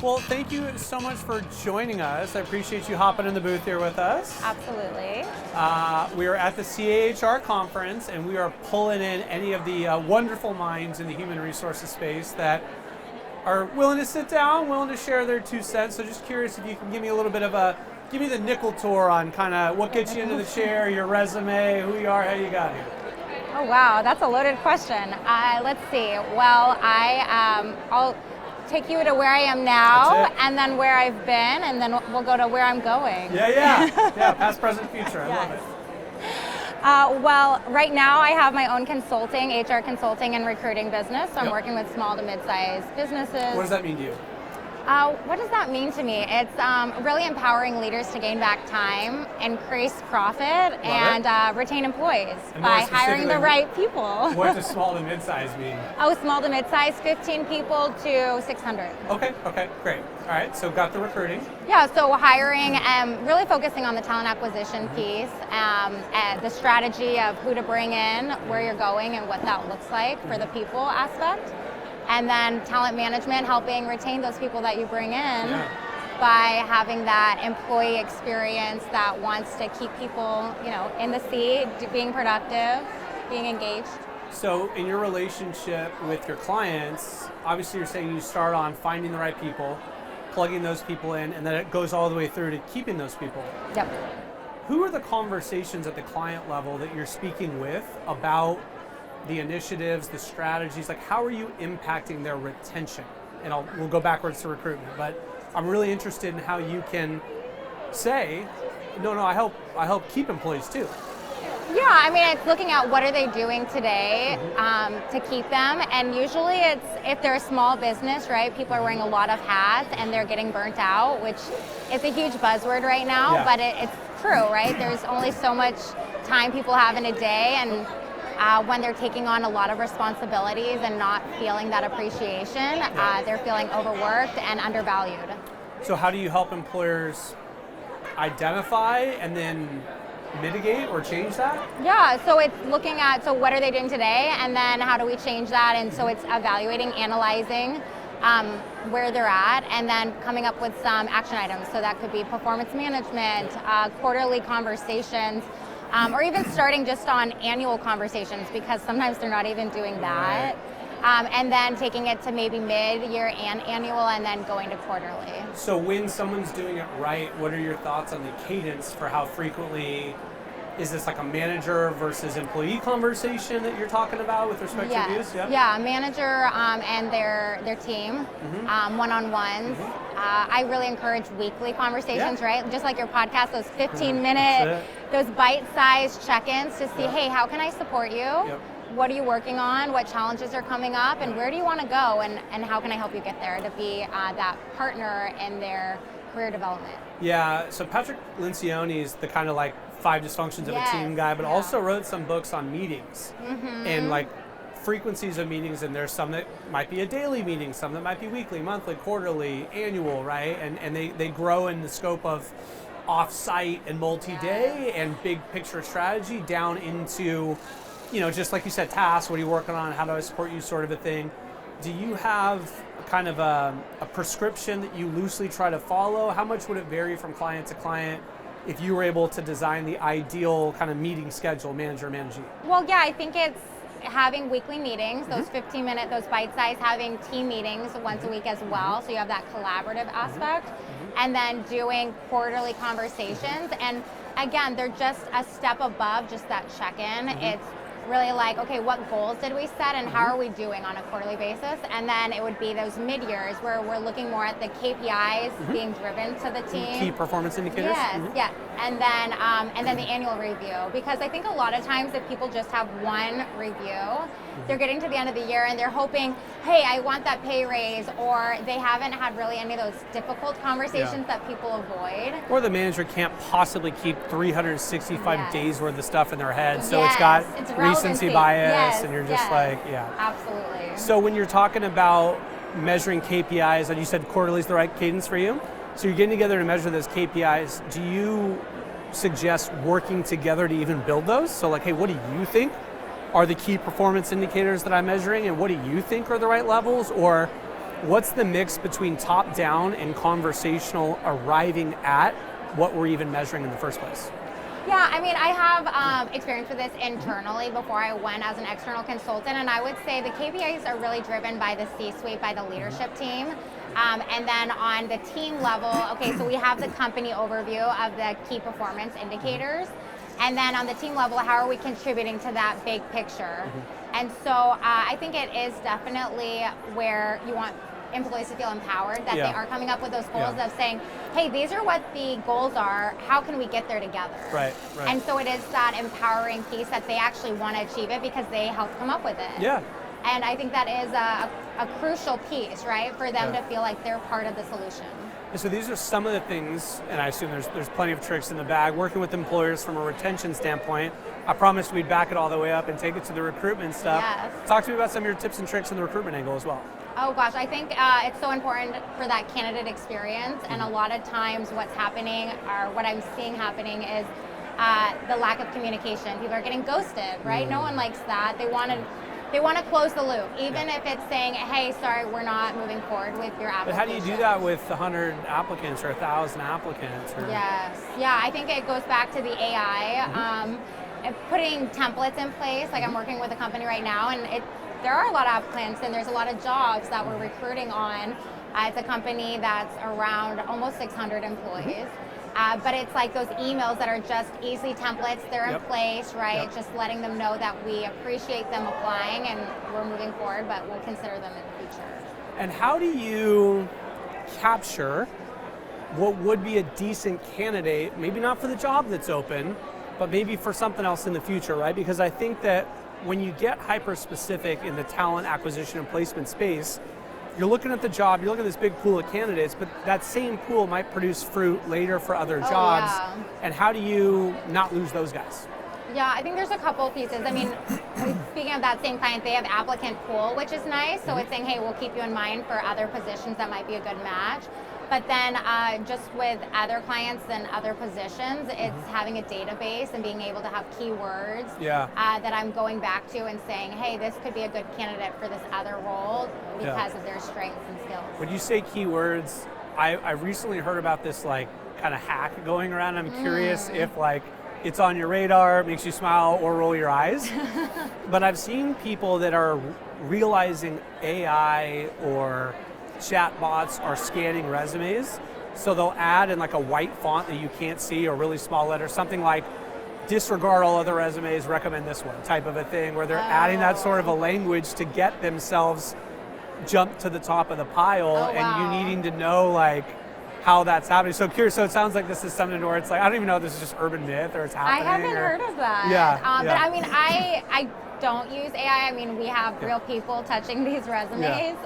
Well, thank you so much for joining us. I appreciate you hopping in the booth here with us. Absolutely. We are at the CAHR conference, and we are pulling in any of the wonderful minds in the human resources space that are willing to sit down, willing to share their 2 cents. So just curious if you can give me a little bit of give me the nickel tour on kind of what gets you into the chair, your resume, who you are, how you got here. Oh wow, that's a loaded question. Let's see. Well, I'll take you to where I am now, and then where I've been, and then we'll go to where I'm going. Yeah. Past, present, future. I love it. Well, right now I have my own consulting, HR consulting and recruiting business. So I'm working with small to mid-sized businesses. What does that mean to you? What does that mean to me? It's really empowering leaders to gain back time, increase profit, and retain employees by hiring the right people. What does small to mid-size mean? Oh, small to mid-size, 15 people to 600. Okay, great. All right, so got the recruiting. Yeah, so hiring, really focusing on the talent acquisition piece, the strategy of who to bring in, where you're going, and what that looks like for the people aspect. And then talent management, helping retain those people that you bring in by having that employee experience that wants to keep people, in the seat, being productive, being engaged. So in your relationship with your clients, obviously you're saying you start on finding the right people, plugging those people in, and then it goes all the way through to keeping those people. Yep. Who are the conversations at the client level that you're speaking with about the initiatives, the strategies, like how are you impacting their retention? And we'll go backwards to recruitment, but I'm really interested in how you can say, no, I help keep employees too. Yeah, I mean, it's looking at what are they doing today to keep them, and usually it's, if they're a small business, right, people are wearing a lot of hats and they're getting burnt out, which is a huge buzzword right now, but it's true, right? There's only so much time people have in a day, and when they're taking on a lot of responsibilities and not feeling that appreciation, they're feeling overworked and undervalued. So how do you help employers identify and then mitigate or change that? Yeah, so it's looking at, so what are they doing today, and then how do we change that? And so it's evaluating, analyzing where they're at, and then coming up with some action items. So that could be performance management, quarterly conversations, or even starting just on annual conversations, because sometimes they're not even doing that. And then taking it to maybe mid-year and annual, and then going to quarterly. So when someone's doing it right, what are your thoughts on the cadence for how frequently? Is this like a manager versus employee conversation that you're talking about with respect to reviews? Yeah, manager and their team, one-on-ones. I really encourage weekly conversations, right? Just like your podcast, those 15-minute, those bite-sized check-ins to see, hey, how can I support you? What are you working on? What challenges are coming up? And where do you want to go? And how can I help you get there, to be that partner in their career development? Yeah, so Patrick Lencioni is the kind of like 5 dysfunctions of a team guy, but also wrote some books on meetings and like frequencies of meetings, and there's some that might be a daily meeting, some that might be weekly, monthly, quarterly, annual, right? And they grow in the scope of off-site and multi-day and big picture strategy down into, just like you said, tasks, what are you working on, how do I support you, sort of a thing. Do you have kind of a prescription that you loosely try to follow? How much would it vary from client to client if you were able to design the ideal kind of meeting schedule, manager managing? Well, yeah, I think it's having weekly meetings, those 15-minute, those bite-sized, having team meetings once a week as well, so you have that collaborative aspect, and then doing quarterly conversations. And again, they're just a step above just that check-in. It's really like, okay, what goals did we set and how are we doing on a quarterly basis? And then it would be those mid-years where we're looking more at the KPIs being driven to the team. Key performance indicators? Yes, and then the annual review. Because I think a lot of times if people just have one review, they're getting to the end of the year and they're hoping, hey, I want that pay raise, or they haven't had really any of those difficult conversations that people avoid. Or the manager can't possibly keep 365 days worth of stuff in their head, so it's got recency bias, and you're just like, absolutely. So when you're talking about measuring KPIs, and you said quarterly is the right cadence for you, so you're getting together to measure those KPIs, do you suggest working together to even build those? So like, hey, what do you think are the key performance indicators that I'm measuring, and what do you think are the right levels? Or what's the mix between top-down and conversational arriving at what we're even measuring in the first place? Yeah, I mean, I have experience with this internally before I went as an external consultant, and I would say the KPIs are really driven by the C-suite, by the leadership team. And then on the team level, okay, so we have the company overview of the key performance indicators. And then on the team level, how are we contributing to that big picture? And so I think it is definitely where you want employees to feel empowered, that they are coming up with those goals of saying, hey, these are what the goals are, how can we get there together? Right. And so it is that empowering piece that they actually want to achieve it because they helped come up with it. Yeah. And I think that is a crucial piece, right, for them to feel like they're part of the solution. And so these are some of the things, and I assume there's plenty of tricks in the bag, working with employers from a retention standpoint. I promised we'd back it all the way up and take it to the recruitment stuff. Yes. Talk to me about some of your tips and tricks in the recruitment angle as well. Oh gosh, I think it's so important for that candidate experience, and a lot of times what's happening, or what I'm seeing happening, is the lack of communication. People are getting ghosted, right? No one likes that. They want to close the loop, even if it's saying, hey, sorry, we're not moving forward with your application. But how do you do that with 100 applicants or 1,000 applicants? Yes, yeah, I think it goes back to the AI, and putting templates in place. Like I'm working with a company right now, and there are a lot of applicants and there's a lot of jobs that we're recruiting on. It's a company that's around almost 600 employees. But it's like those emails that are just easy templates, they're in place, right? Just letting them know that we appreciate them applying and we're moving forward, but we'll consider them in the future. And how do you capture what would be a decent candidate, maybe not for the job that's open, but maybe for something else in the future, right? Because I think that when you get hyper-specific in the talent acquisition and placement space, you're looking at the job, you're looking at this big pool of candidates, but that same pool might produce fruit later for other jobs. Yeah. And how do you not lose those guys? Yeah, I think there's a couple pieces. I mean, speaking of that same client, they have applicant pool, which is nice. So it's saying, hey, we'll keep you in mind for other positions that might be a good match. But then just with other clients and other positions, it's having a database and being able to have keywords that I'm going back to and saying, hey, this could be a good candidate for this other role because of their strengths and skills. When you say keywords, I recently heard about this like kind of hack going around. I'm curious if like it's on your radar, makes you smile or roll your eyes. But I've seen people that are realizing AI or chatbots are scanning resumes, so they'll add in like a white font that you can't see or really small letters, something like disregard all other resumes, recommend this one type of a thing, where they're adding that sort of a language to get themselves jump to the top of the pile, and you needing to know like how that's happening. So curious, so it sounds like this is something where it's like, I don't even know if this is just urban myth or it's happening. I haven't heard of that. But I mean, I don't use AI. I mean, we have real people touching these resumes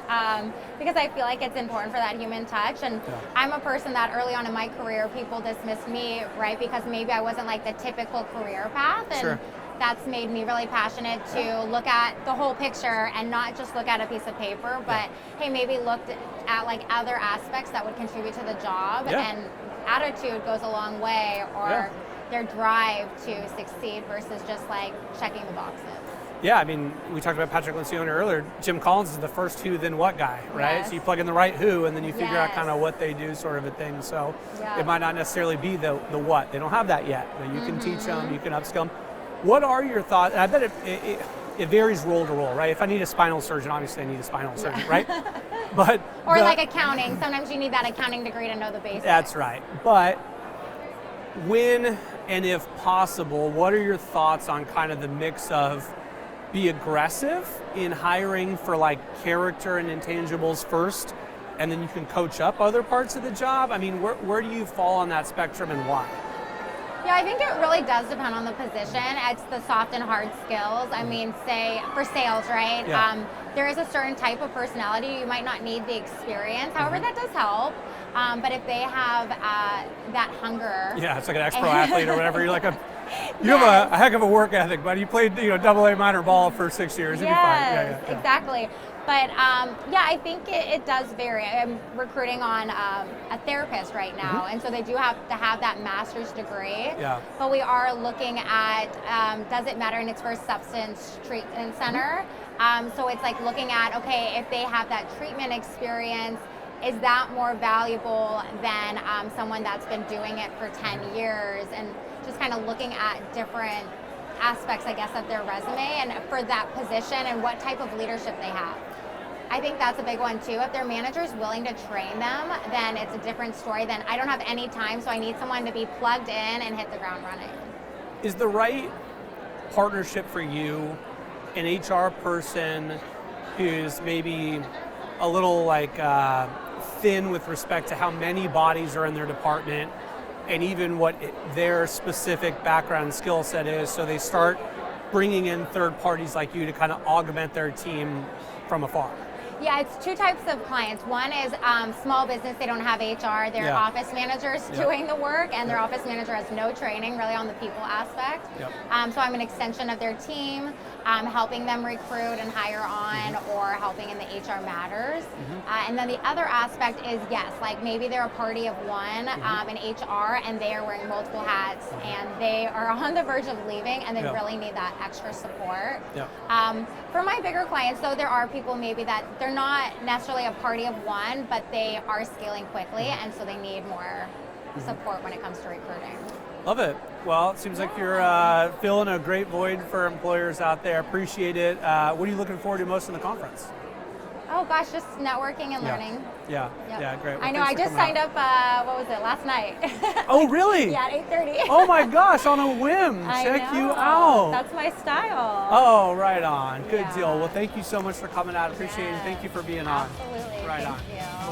because I feel like it's important for that human touch. And I'm a person that early on in my career, people dismissed me, right? Because maybe I wasn't like the typical career path. And that's made me really passionate to look at the whole picture and not just look at a piece of paper, but hey, maybe look at like other aspects that would contribute to the job. And attitude goes a long way, or their drive to succeed versus just like checking the boxes. Yeah, I mean, we talked about Patrick Lencioni earlier. Jim Collins is the first who, then what guy, right? So you plug in the right who, and then you figure out kind of what they do, sort of a thing. So it might not necessarily be the what. They don't have that yet. But you can teach them, you can upskill them. What are your thoughts? And I bet it varies role to role, right? If I need a spinal surgeon, obviously I need a spinal surgeon, right? But or like accounting. Sometimes you need that accounting degree to know the basics. That's right. But when and if possible, what are your thoughts on kind of the mix of be aggressive in hiring for like character and intangibles first, and then you can coach up other parts of the job? I mean, where do you fall on that spectrum and why? Yeah, I think it really does depend on the position. It's the soft and hard skills. I mean, say for sales, right? There is a certain type of personality. You might not need the experience. However, that does help. But if they have that hunger. Yeah, it's like an ex-pro athlete or whatever. You're like, You have a heck of a work ethic, buddy. You played, double A minor ball for 6 years. You'll be fine. Yes, exactly. But I think it does vary. I'm recruiting on a therapist right now, and so they do have to have that master's degree. Yeah. But we are looking at, does it matter? And it's for a substance treatment center. So it's like looking at, okay, if they have that treatment experience, is that more valuable than someone that's been doing it for 10 years? And just kind of looking at different aspects, I guess, of their resume and for that position and what type of leadership they have. I think that's a big one too. If their manager's willing to train them, then it's a different story than I don't have any time, so I need someone to be plugged in and hit the ground running. Is the right partnership for you an HR person who's maybe a little thin with respect to how many bodies are in their department and even what their specific background and skill set is, so they start bringing in third parties like you to kind of augment their team from afar? Yeah, it's two types of clients. One is small business, they don't have HR, their office manager's doing the work, and their office manager has no training really on the people aspect. So I'm an extension of their team, helping them recruit and hire on, or helping in the HR matters. And then the other aspect is, yes, like maybe they're a party of one in HR, and they are wearing multiple hats, and they are on the verge of leaving, and they really need that extra support. For my bigger clients, though, there are people maybe that they're not necessarily a party of one, but they are scaling quickly, and so they need more support when it comes to recruiting. Love it. Well, it seems like you're filling a great void for employers out there. Appreciate it. What are you looking forward to most in the conference? Oh gosh, just networking and learning. Yeah, great. Well, I know, I just signed up, last night. Oh, really? Yeah, at 8:30. Oh my gosh, on a whim. Check you out. That's my style. Oh, right on. Good deal. Well, thank you so much for coming out. Appreciate it. Thank you for being on. Absolutely. Right Thank on. you.